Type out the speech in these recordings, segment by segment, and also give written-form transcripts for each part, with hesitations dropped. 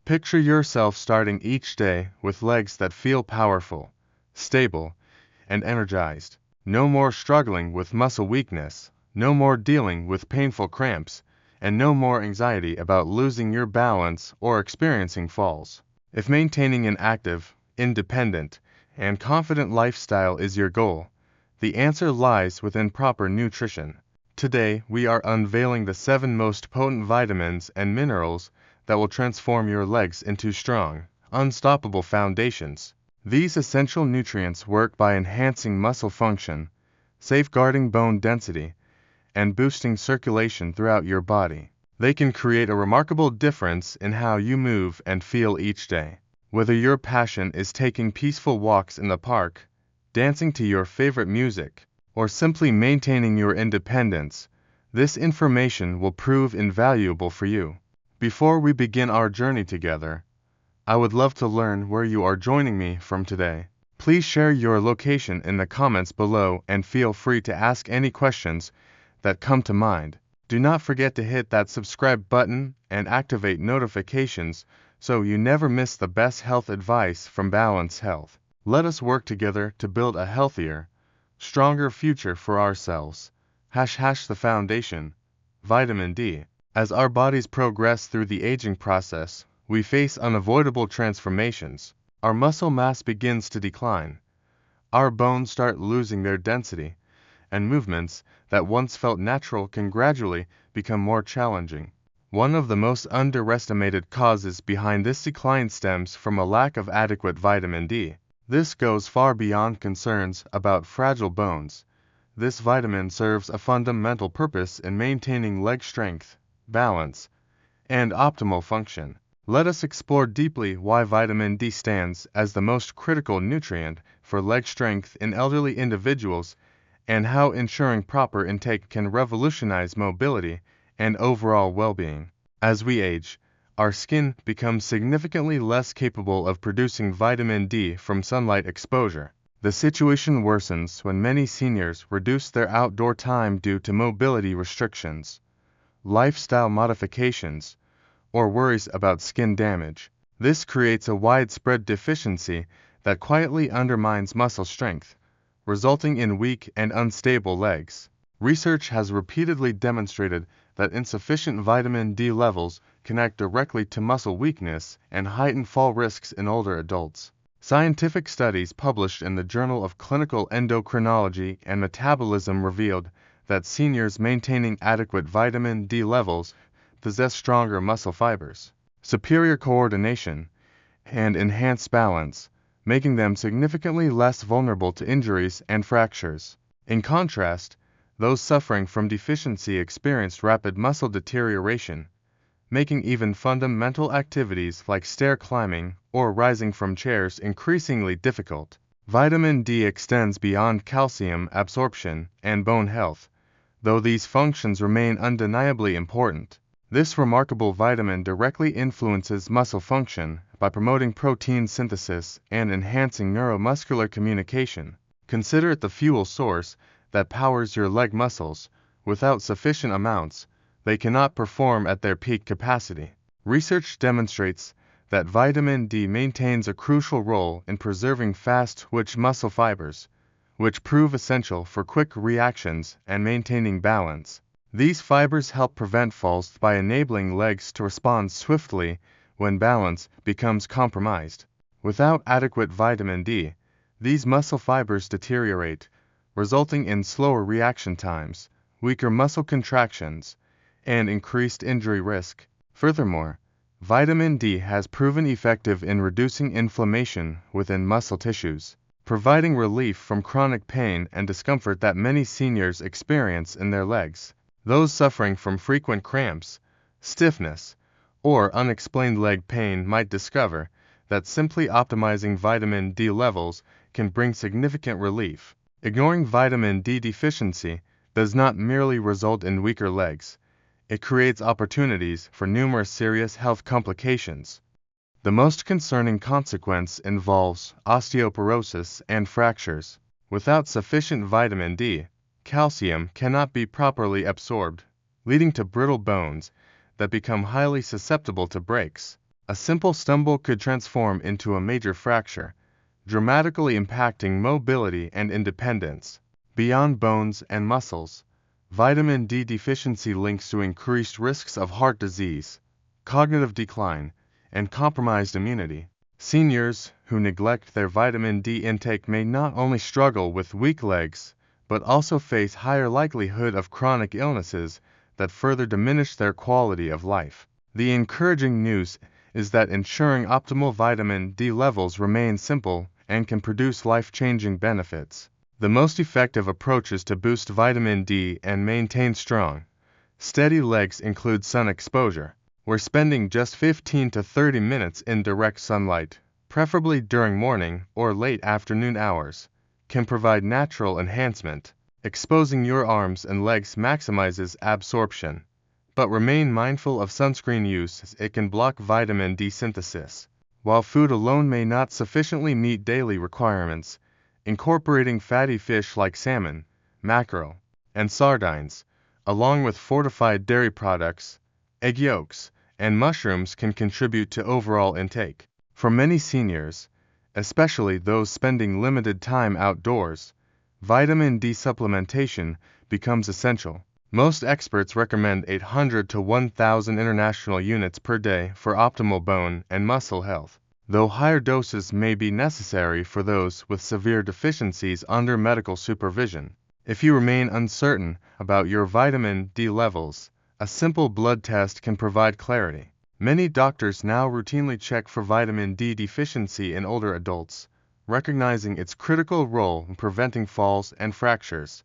Picture yourself starting each day with legs that feel powerful, stable, and energized. No more struggling with muscle weakness, no more dealing with painful cramps, and no more anxiety about losing your balance or experiencing falls. If maintaining an active, independent, and confident lifestyle is your goal, the answer lies within proper nutrition. Today, we are unveiling the 7 most potent vitamins and minerals that will transform your legs into strong, unstoppable foundations. These essential nutrients work by enhancing muscle function, safeguarding bone density, and boosting circulation throughout your body. They can create a remarkable difference in how you move and feel each day. Whether your passion is taking peaceful walks in the park, dancing to your favorite music, or simply maintaining your independence, this information will prove invaluable for you. Before we begin our journey together, I would love to learn where you are joining me from today. Please share your location in the comments below and feel free to ask any questions that come to mind. Do not forget to hit that subscribe button and activate notifications so you never miss the best health advice from Balanced Health. Let us work together to build a healthier, stronger future for ourselves. The foundation, vitamin D. As our bodies progress through the aging process, we face unavoidable transformations. Our muscle mass begins to decline. Our bones start losing their density, and movements that once felt natural can gradually become more challenging. One of the most underestimated causes behind this decline stems from a lack of adequate vitamin D. This goes far beyond concerns about fragile bones. This vitamin serves a fundamental purpose in maintaining leg strength, balance, and optimal function. Let us explore deeply why vitamin D stands as the most critical nutrient for leg strength in elderly individuals and how ensuring proper intake can revolutionize mobility and overall well-being. As we age, our skin becomes significantly less capable of producing vitamin D from sunlight exposure. The situation worsens when many seniors reduce their outdoor time due to mobility restrictions, lifestyle modifications, or worries about skin damage. This creates a widespread deficiency that quietly undermines muscle strength, resulting in weak and unstable legs. Research has repeatedly demonstrated that insufficient vitamin D levels connect directly to muscle weakness and heighten fall risks in older adults. Scientific studies published in the Journal of Clinical Endocrinology and Metabolism revealed that seniors maintaining adequate vitamin D levels possess stronger muscle fibers, superior coordination, and enhanced balance, making them significantly less vulnerable to injuries and fractures. In contrast, those suffering from deficiency experienced rapid muscle deterioration, making even fundamental activities like stair climbing or rising from chairs increasingly difficult. Vitamin D extends beyond calcium absorption and bone health, though these functions remain undeniably important. This remarkable vitamin directly influences muscle function by promoting protein synthesis and enhancing neuromuscular communication. Consider it the fuel source that powers your leg muscles. Without sufficient amounts, they cannot perform at their peak capacity. Research demonstrates that vitamin D maintains a crucial role in preserving fast-twitch muscle fibers, which prove essential for quick reactions and maintaining balance. These fibers help prevent falls by enabling legs to respond swiftly when balance becomes compromised. Without adequate vitamin D, these muscle fibers deteriorate, resulting in slower reaction times, weaker muscle contractions, and increased injury risk. Furthermore, vitamin D has proven effective in reducing inflammation within muscle tissues, providing relief from chronic pain and discomfort that many seniors experience in their legs. Those suffering from frequent cramps, stiffness, or unexplained leg pain might discover that simply optimizing vitamin D levels can bring significant relief. Ignoring vitamin D deficiency does not merely result in weaker legs, it creates opportunities for numerous serious health complications. The most concerning consequence involves osteoporosis and fractures. Without sufficient vitamin D, calcium cannot be properly absorbed, leading to brittle bones that become highly susceptible to breaks. A simple stumble could transform into a major fracture, dramatically impacting mobility and independence. Beyond bones and muscles, vitamin D deficiency links to increased risks of heart disease, cognitive decline, and compromised immunity. Seniors who neglect their vitamin D intake may not only struggle with weak legs, but also face higher likelihood of chronic illnesses that further diminish their quality of life. The encouraging news is that ensuring optimal vitamin D levels remain simple and can produce life-changing benefits. The most effective approaches to boost vitamin D and maintain strong, steady legs include sun exposure, where spending just 15 to 30 minutes in direct sunlight, preferably during morning or late afternoon hours, can provide natural enhancement. Exposing your arms and legs maximizes absorption, but remain mindful of sunscreen use as it can block vitamin D synthesis. While food alone may not sufficiently meet daily requirements, incorporating fatty fish like salmon, mackerel, and sardines, along with fortified dairy products, egg yolks, and mushrooms can contribute to overall intake. For many seniors, especially those spending limited time outdoors, vitamin D supplementation becomes essential. Most experts recommend 800 to 1,000 international units per day for optimal bone and muscle health, though higher doses may be necessary for those with severe deficiencies under medical supervision. If you remain uncertain about your vitamin D levels, a simple blood test can provide clarity. Many doctors now routinely check for vitamin D deficiency in older adults, recognizing its critical role in preventing falls and fractures.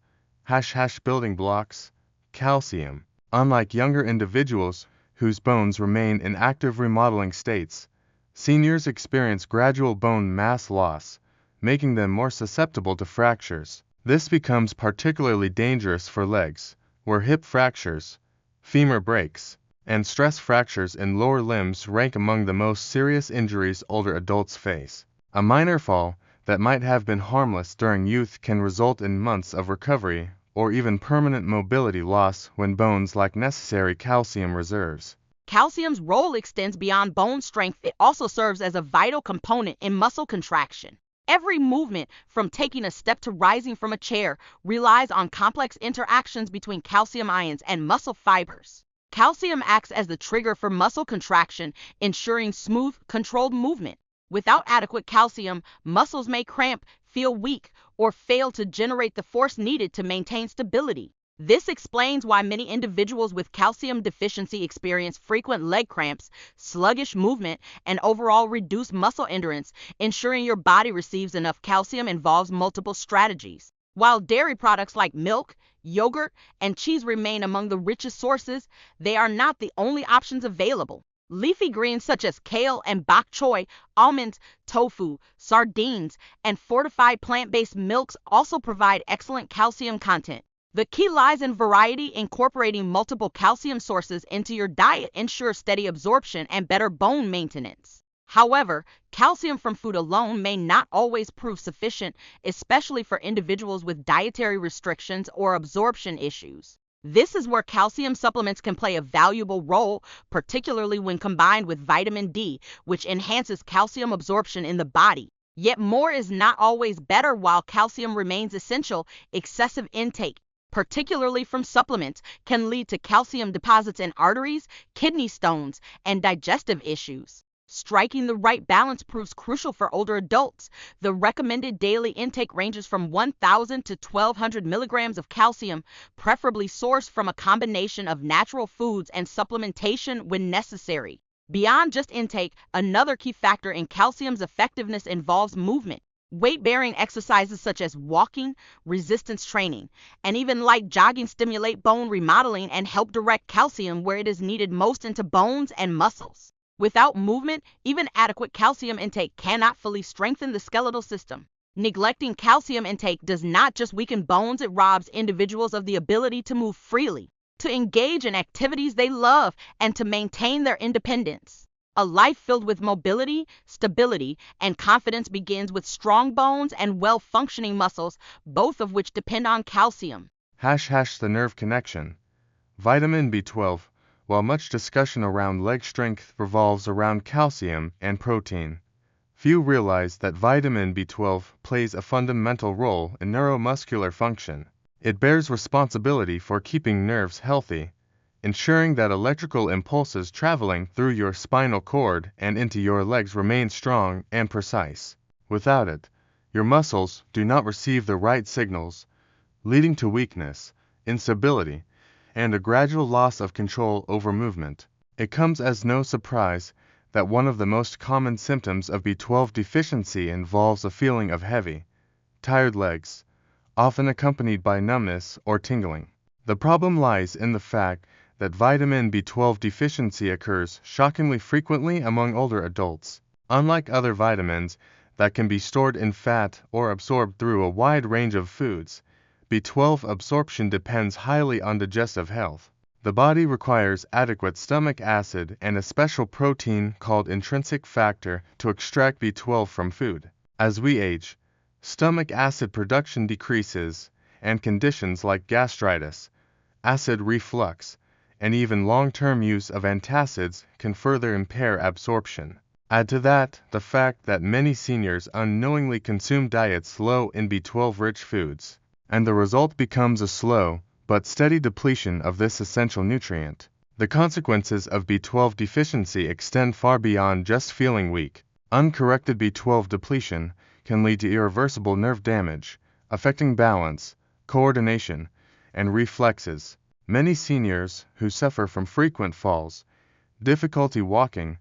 Building blocks. Calcium. Unlike younger individuals whose bones remain in active remodeling states, seniors experience gradual bone mass loss, making them more susceptible to fractures. This becomes particularly dangerous for legs, where hip fractures, femur breaks, and stress fractures in lower limbs rank among the most serious injuries older adults face. A minor fall that might have been harmless during youth can result in months of recovery or even permanent mobility loss when bones lack necessary calcium reserves. Calcium's role extends beyond bone strength. It also serves as a vital component in muscle contraction. Every movement, from taking a step to rising from a chair, relies on complex interactions between calcium ions and muscle fibers. Calcium acts as the trigger for muscle contraction, ensuring smooth, controlled movement. Without adequate calcium, muscles may cramp, feel weak, or fail to generate the force needed to maintain stability. This explains why many individuals with calcium deficiency experience frequent leg cramps, sluggish movement, and overall reduced muscle endurance. Ensuring your body receives enough calcium involves multiple strategies. While dairy products like milk, yogurt, and cheese remain among the richest sources, they are not the only options available. Leafy greens such as kale and bok choy, almonds, tofu, sardines, and fortified plant-based milks also provide excellent calcium content. The key lies in variety. Incorporating multiple calcium sources into your diet ensures steady absorption and better bone maintenance. However, calcium from food alone may not always prove sufficient, especially for individuals with dietary restrictions or absorption issues. This is where calcium supplements can play a valuable role, particularly when combined with vitamin D, which enhances calcium absorption in the body. Yet more is not always better. While calcium remains essential, excessive intake, particularly from supplements, can lead to calcium deposits in arteries, kidney stones, and digestive issues. Striking the right balance proves crucial for older adults. The recommended daily intake ranges from 1,000 to 1,200 milligrams of calcium, preferably sourced from a combination of natural foods and supplementation when necessary. Beyond just intake, another key factor in calcium's effectiveness involves movement. Weight-bearing exercises such as walking, resistance training, and even light jogging stimulate bone remodeling and help direct calcium where it is needed most into bones and muscles. Without movement, even adequate calcium intake cannot fully strengthen the skeletal system. Neglecting calcium intake does not just weaken bones, it robs individuals of the ability to move freely, to engage in activities they love, and to maintain their independence. A life filled with mobility, stability, and confidence begins with strong bones and well-functioning muscles, both of which depend on calcium. The nerve connection. Vitamin B12, While much discussion around leg strength revolves around calcium and protein, few realize that vitamin B12 plays a fundamental role in neuromuscular function. It bears responsibility for keeping nerves healthy, ensuring that electrical impulses traveling through your spinal cord and into your legs remain strong and precise. Without it, your muscles do not receive the right signals, leading to weakness, instability, and a gradual loss of control over movement. It comes as no surprise that one of the most common symptoms of B12 deficiency involves a feeling of heavy, tired legs, often accompanied by numbness or tingling. The problem lies in the fact that vitamin B12 deficiency occurs shockingly frequently among older adults. Unlike other vitamins that can be stored in fat or absorbed through a wide range of foods, B12 absorption depends highly on digestive health. The body requires adequate stomach acid and a special protein called intrinsic factor to extract B12 from food. As we age, stomach acid production decreases, and conditions like gastritis, acid reflux, and even long-term use of antacids can further impair absorption. Add to that the fact that many seniors unknowingly consume diets low in B12-rich foods, and the result becomes a slow but steady depletion of this essential nutrient. The consequences of B12 deficiency extend far beyond just feeling weak. Uncorrected B12 depletion can lead to irreversible nerve damage, affecting balance, coordination, and reflexes. Many seniors who suffer from frequent falls, difficulty walking,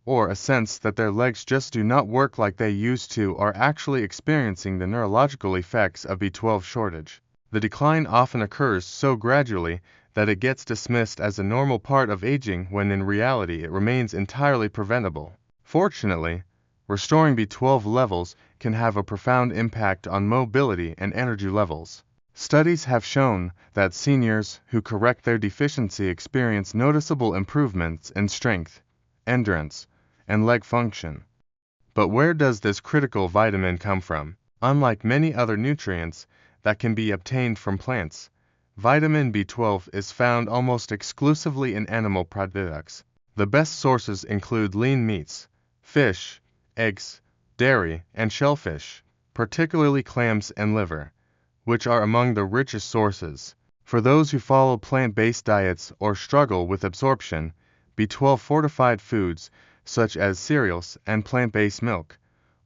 or a sense that their legs just do not work like they used to are actually experiencing the neurological effects of B12 shortage. The decline often occurs so gradually that it gets dismissed as a normal part of aging when in reality it remains entirely preventable. Fortunately, restoring B12 levels can have a profound impact on mobility and energy levels. Studies have shown that seniors who correct their deficiency experience noticeable improvements in strength, endurance, and leg function. But where does this critical vitamin come from? Unlike many other nutrients that can be obtained from plants, vitamin B12 is found almost exclusively in animal products. The best sources include lean meats, fish, eggs, dairy, and shellfish, particularly clams and liver, which are among the richest sources. For those who follow plant-based diets or struggle with absorption, B12 fortified foods such as cereals and plant-based milk,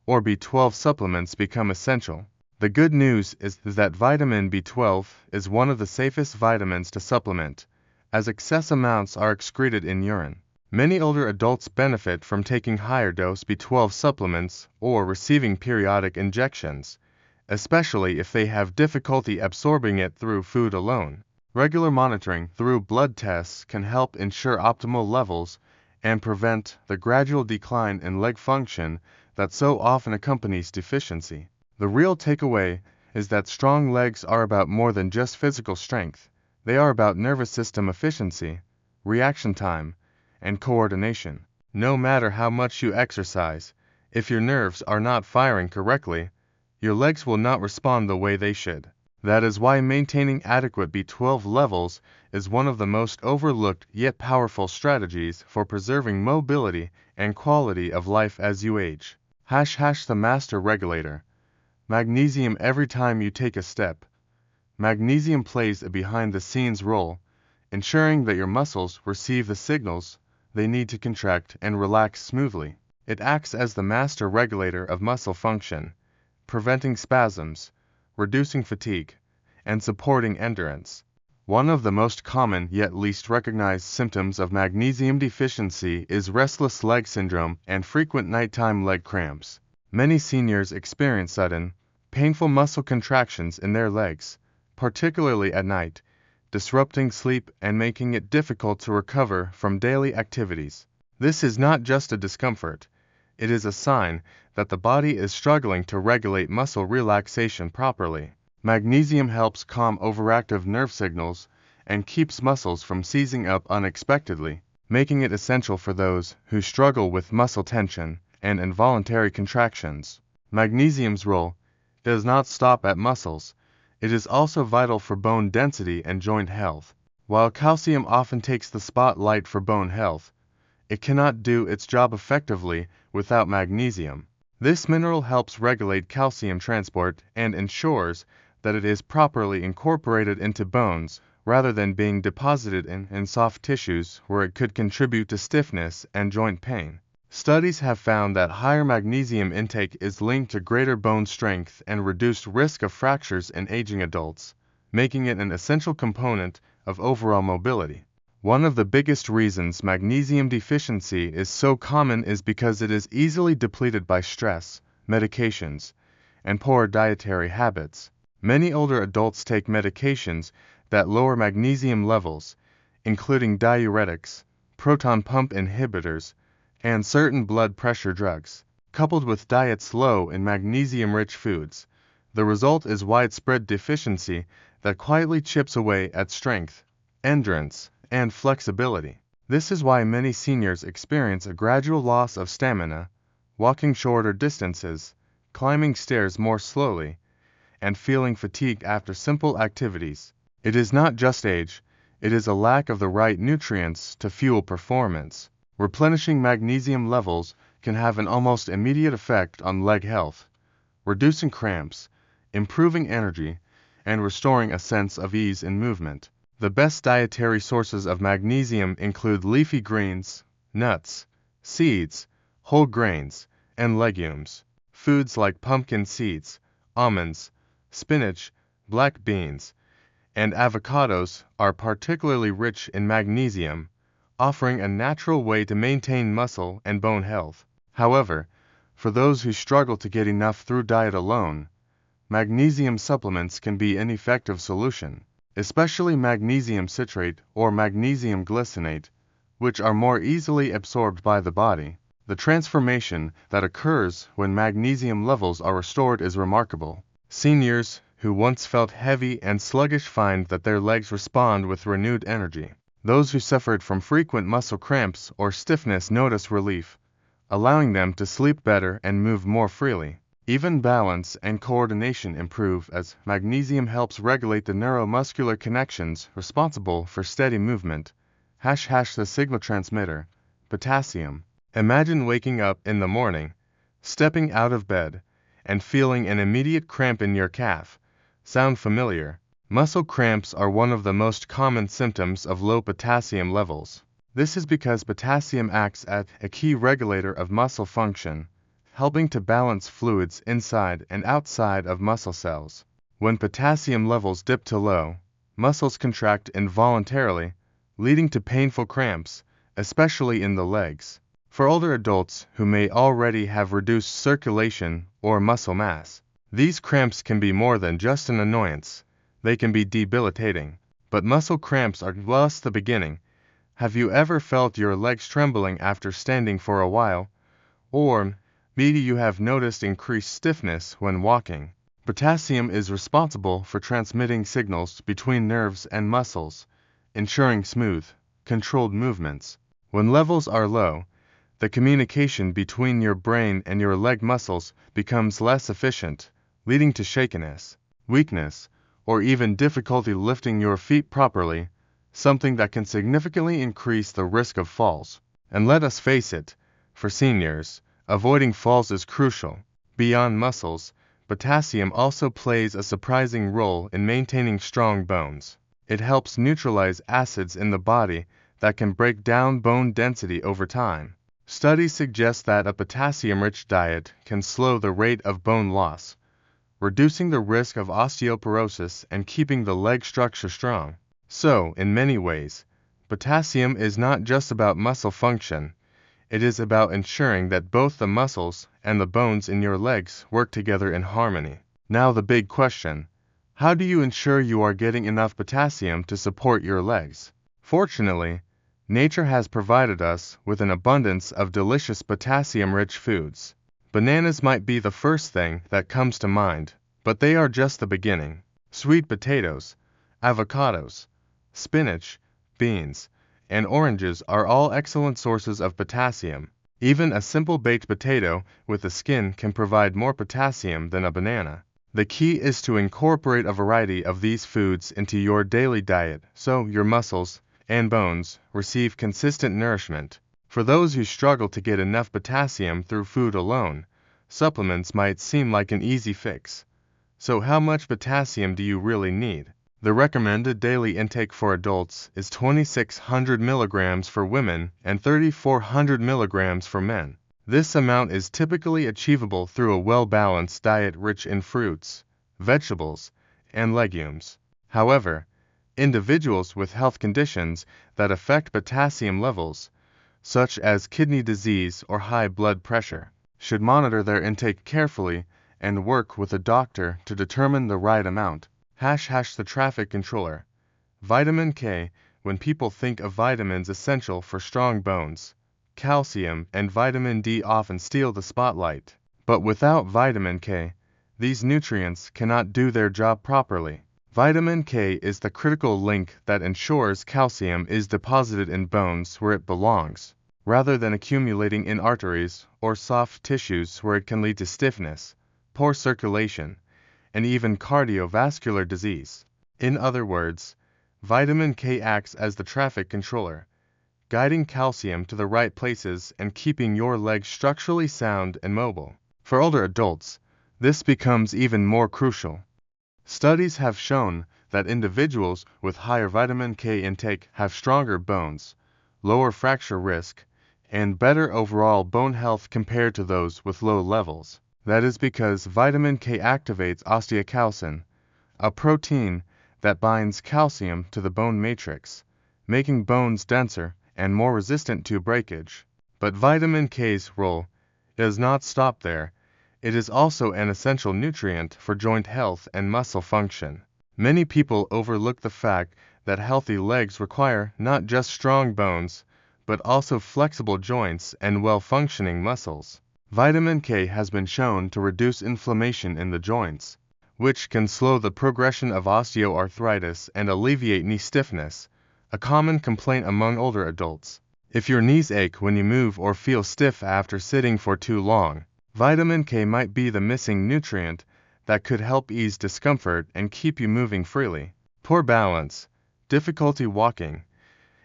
or B12 supplements become essential. The good news is that vitamin B12 is one of the safest vitamins to supplement, as excess amounts are excreted in urine. Many older adults benefit from taking higher dose B12 supplements or receiving periodic injections, especially if they have difficulty absorbing it through food alone. Regular monitoring through blood tests can help ensure optimal levels and prevent the gradual decline in leg function that so often accompanies deficiency. The real takeaway is that strong legs are about more than just physical strength. They are about nervous system efficiency, reaction time, and coordination. No matter how much you exercise, if your nerves are not firing correctly, your legs will not respond the way they should. That is why maintaining adequate B12 levels is one of the most overlooked yet powerful strategies for preserving mobility and quality of life as you age. The master regulator. Magnesium every time you take a step. Magnesium plays a behind-the-scenes role, ensuring that your muscles receive the signals they need to contract and relax smoothly. It acts as the master regulator of muscle function, preventing spasms, reducing fatigue, and supporting endurance. One of the most common yet least recognized symptoms of magnesium deficiency is restless leg syndrome and frequent nighttime leg cramps. Many seniors experience sudden, painful muscle contractions in their legs, particularly at night, disrupting sleep and making it difficult to recover from daily activities. This is not just a discomfort, it is a sign that the body is struggling to regulate muscle relaxation properly. Magnesium helps calm overactive nerve signals and keeps muscles from seizing up unexpectedly, making it essential for those who struggle with muscle tension and involuntary contractions. Magnesium's role does not stop at muscles. It is also vital for bone density and joint health. While calcium often takes the spotlight for bone health, it cannot do its job effectively without magnesium. This mineral helps regulate calcium transport and ensures that it is properly incorporated into bones rather than being deposited in soft tissues where it could contribute to stiffness and joint pain. Studies have found that higher magnesium intake is linked to greater bone strength and reduced risk of fractures in aging adults, making it an essential component of overall mobility. One of the biggest reasons magnesium deficiency is so common is because it is easily depleted by stress, medications, and poor dietary habits. Many older adults take medications that lower magnesium levels, including diuretics, proton pump inhibitors, and certain blood pressure drugs. Coupled with diets low in magnesium-rich foods, the result is widespread deficiency that quietly chips away at strength, endurance, and flexibility. This is why many seniors experience a gradual loss of stamina, walking shorter distances, climbing stairs more slowly, and feeling fatigue after simple activities. It is not just age, it is a lack of the right nutrients to fuel performance. Replenishing magnesium levels can have an almost immediate effect on leg health, reducing cramps, improving energy, and restoring a sense of ease in movement. The best dietary sources of magnesium include leafy greens, nuts, seeds, whole grains, and legumes. Foods like pumpkin seeds, almonds, spinach, black beans, and avocados are particularly rich in magnesium, offering a natural way to maintain muscle and bone health. However, for those who struggle to get enough through diet alone, magnesium supplements can be an effective solution, especially magnesium citrate or magnesium glycinate, which are more easily absorbed by the body. The transformation that occurs when magnesium levels are restored is remarkable. Seniors who once felt heavy and sluggish find that their legs respond with renewed energy. Those who suffered from frequent muscle cramps or stiffness notice relief, allowing them to sleep better and move more freely. Even balance and coordination improve as magnesium helps regulate the neuromuscular connections responsible for steady movement. The signal transmitter, potassium. Imagine waking up in the morning, stepping out of bed, and feeling an immediate cramp in your calf. Sound familiar? Muscle cramps are one of the most common symptoms of low potassium levels. This is because potassium acts as a key regulator of muscle function, helping to balance fluids inside and outside of muscle cells. When potassium levels dip to low, muscles contract involuntarily, leading to painful cramps, especially in the legs. For older adults who may already have reduced circulation or muscle mass, these cramps can be more than just an annoyance. They can be debilitating. But muscle cramps are just the beginning. Have you ever felt your legs trembling after standing for a while? Or maybe you have noticed increased stiffness when walking. Potassium is responsible for transmitting signals between nerves and muscles, ensuring smooth, controlled movements. When levels are low, the communication between your brain and your leg muscles becomes less efficient, leading to shakiness, weakness, or even difficulty lifting your feet properly, something that can significantly increase the risk of falls. And let us face it, for seniors, avoiding falls is crucial. Beyond muscles, potassium also plays a surprising role in maintaining strong bones. It helps neutralize acids in the body that can break down bone density over time. Studies suggest that a potassium-rich diet can slow the rate of bone loss, reducing the risk of osteoporosis and keeping the leg structure strong. So, in many ways, potassium is not just about muscle function, it is about ensuring that both the muscles and the bones in your legs work together in harmony. Now the big question: how do you ensure you are getting enough potassium to support your legs? Fortunately, nature has provided us with an abundance of delicious potassium-rich foods. Bananas might be the first thing that comes to mind, but they are just the beginning. Sweet potatoes, avocados, spinach, beans, and oranges are all excellent sources of potassium. Even a simple baked potato with the skin can provide more potassium than a banana. The key is to incorporate a variety of these foods into your daily diet so your muscles and bones receive consistent nourishment. For those who struggle to get enough potassium through food alone, supplements might seem like an easy fix. So how much potassium do you really need? The recommended daily intake for adults is 2,600 milligrams for women and 3,400 milligrams for men. This amount is typically achievable through a well-balanced diet rich in fruits, vegetables, and legumes. However, individuals with health conditions that affect potassium levels, such as kidney disease or high blood pressure, should monitor their intake carefully and work with a doctor to determine the right amount. The traffic controller. Vitamin K. When people think of vitamins essential for strong bones, calcium and vitamin D often steal the spotlight. But without vitamin K, these nutrients cannot do their job properly. Vitamin K is the critical link that ensures calcium is deposited in bones where it belongs, rather than accumulating in arteries or soft tissues where it can lead to stiffness, poor circulation, and even cardiovascular disease. In other words, vitamin K acts as the traffic controller, guiding calcium to the right places and keeping your legs structurally sound and mobile. For older adults, this becomes even more crucial. Studies have shown that individuals with higher vitamin K intake have stronger bones, lower fracture risk, and better overall bone health compared to those with low levels. That is because vitamin K activates osteocalcin, a protein that binds calcium to the bone matrix, making bones denser and more resistant to breakage. But vitamin K's role does not stop there. It is also an essential nutrient for joint health and muscle function. Many people overlook the fact that healthy legs require not just strong bones, but also flexible joints and well-functioning muscles. Vitamin K has been shown to reduce inflammation in the joints, which can slow the progression of osteoarthritis and alleviate knee stiffness, a common complaint among older adults. If your knees ache when you move or feel stiff after sitting for too long, vitamin K might be the missing nutrient that could help ease discomfort and keep you moving freely. Poor balance, difficulty walking,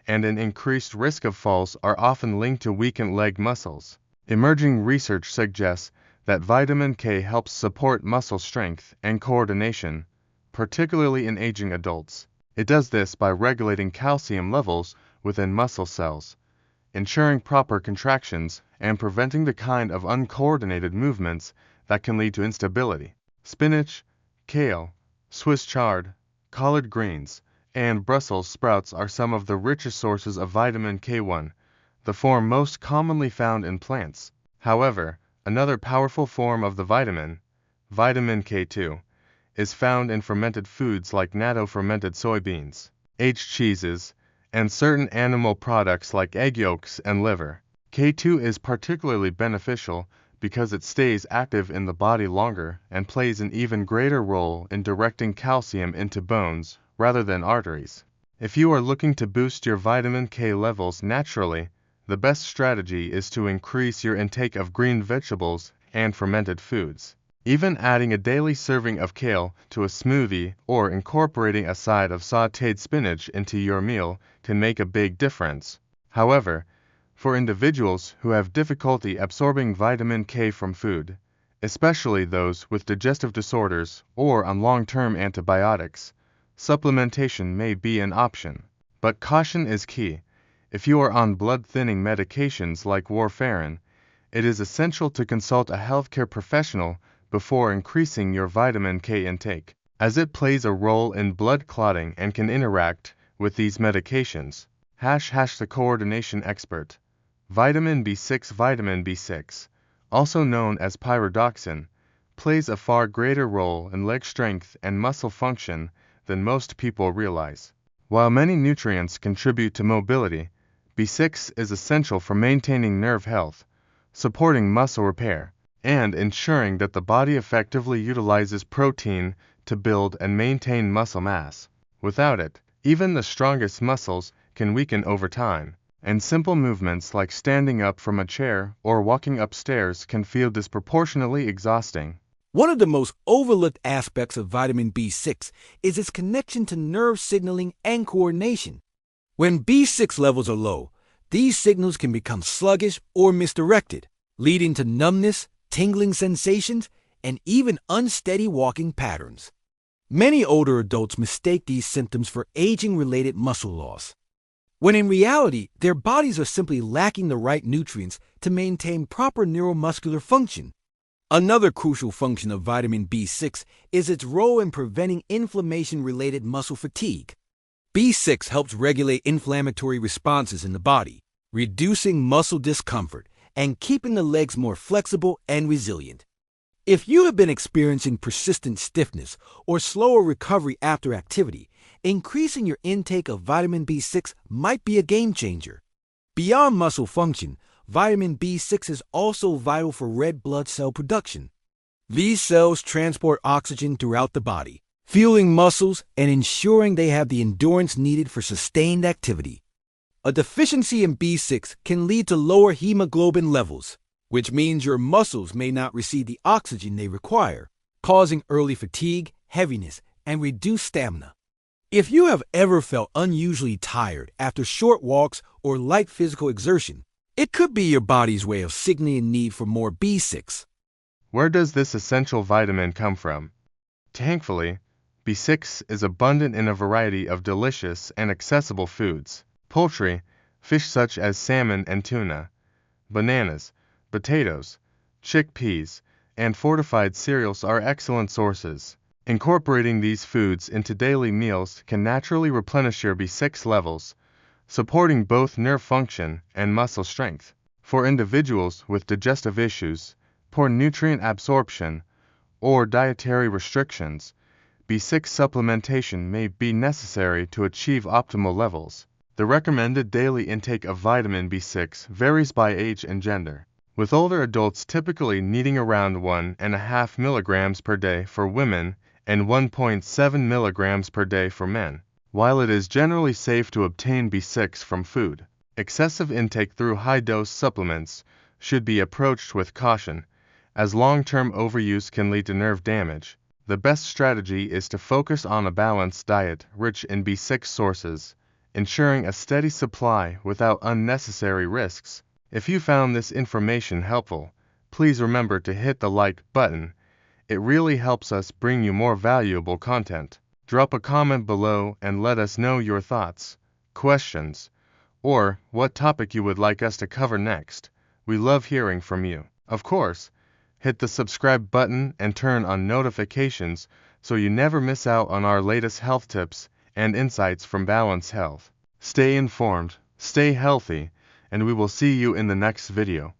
and an increased risk of falls are often linked to weakened leg muscles. Emerging research suggests that vitamin K helps support muscle strength and coordination, particularly in aging adults. It does this by regulating calcium levels within muscle cells, ensuring proper contractions, and preventing the kind of uncoordinated movements that can lead to instability. Spinach, kale, Swiss chard, collard greens, and Brussels sprouts are some of the richest sources of vitamin K1, the form most commonly found in plants. However, another powerful form of the vitamin, vitamin K2, is found in fermented foods like natto-fermented soybeans, aged cheeses, and certain animal products like egg yolks and liver. K2 is particularly beneficial because it stays active in the body longer and plays an even greater role in directing calcium into bones rather than arteries. If you are looking to boost your vitamin K levels naturally, the best strategy is to increase your intake of green vegetables and fermented foods. Even adding a daily serving of kale to a smoothie or incorporating a side of sautéed spinach into your meal can make a big difference. However, for individuals who have difficulty absorbing vitamin K from food, especially those with digestive disorders or on long-term antibiotics, supplementation may be an option. But caution is key. If you are on blood-thinning medications like warfarin, it is essential to consult a healthcare professional before increasing your vitamin K intake, as it plays a role in blood clotting and can interact with these medications. The coordination expert. Vitamin B6, also known as pyridoxine, plays a far greater role in leg strength and muscle function than most people realize. While many nutrients contribute to mobility, B6 is essential for maintaining nerve health, supporting muscle repair, and ensuring that the body effectively utilizes protein to build and maintain muscle mass. Without it, even the strongest muscles can weaken over time, and simple movements like standing up from a chair or walking upstairs can feel disproportionately exhausting. One of the most overlooked aspects of vitamin B6 is its connection to nerve signaling and coordination. When B6 levels are low, these signals can become sluggish or misdirected, leading to numbness, tingling sensations, and even unsteady walking patterns. Many older adults mistake these symptoms for aging-related muscle loss, when in reality, their bodies are simply lacking the right nutrients to maintain proper neuromuscular function. Another crucial function of vitamin B6 is its role in preventing inflammation-related muscle fatigue. B6 helps regulate inflammatory responses in the body, reducing muscle discomfort and keeping the legs more flexible and resilient. If you have been experiencing persistent stiffness or slower recovery after activity, increasing your intake of vitamin B6 might be a game changer. Beyond muscle function, vitamin B6 is also vital for red blood cell production. These cells transport oxygen throughout the body, fueling muscles and ensuring they have the endurance needed for sustained activity. A deficiency in B6 can lead to lower hemoglobin levels, which means your muscles may not receive the oxygen they require, causing early fatigue, heaviness, and reduced stamina. If you have ever felt unusually tired after short walks or light physical exertion, it could be your body's way of signaling a need for more B6. Where does this essential vitamin come from? Thankfully, B6 is abundant in a variety of delicious and accessible foods. Poultry, fish such as salmon and tuna, bananas, potatoes, chickpeas, and fortified cereals are excellent sources. Incorporating these foods into daily meals can naturally replenish your B6 levels, supporting both nerve function and muscle strength. For individuals with digestive issues, poor nutrient absorption, or dietary restrictions, B6 supplementation may be necessary to achieve optimal levels. The recommended daily intake of vitamin B6 varies by age and gender, with older adults typically needing around 1.5 milligrams per day for women and 1.7 milligrams per day for men. While it is generally safe to obtain B6 from food, excessive intake through high-dose supplements should be approached with caution, as long-term overuse can lead to nerve damage. The best strategy is to focus on a balanced diet rich in B6 sources, ensuring a steady supply without unnecessary risks. If you found this information helpful, please remember to hit the like button. It really helps us bring you more valuable content. Drop a comment below and let us know your thoughts, questions, or what topic you would like us to cover next. We love hearing from you. Of course, hit the subscribe button and turn on notifications so you never miss out on our latest health tips and insights from Balanced Health. Stay informed, stay healthy, and we will see you in the next video.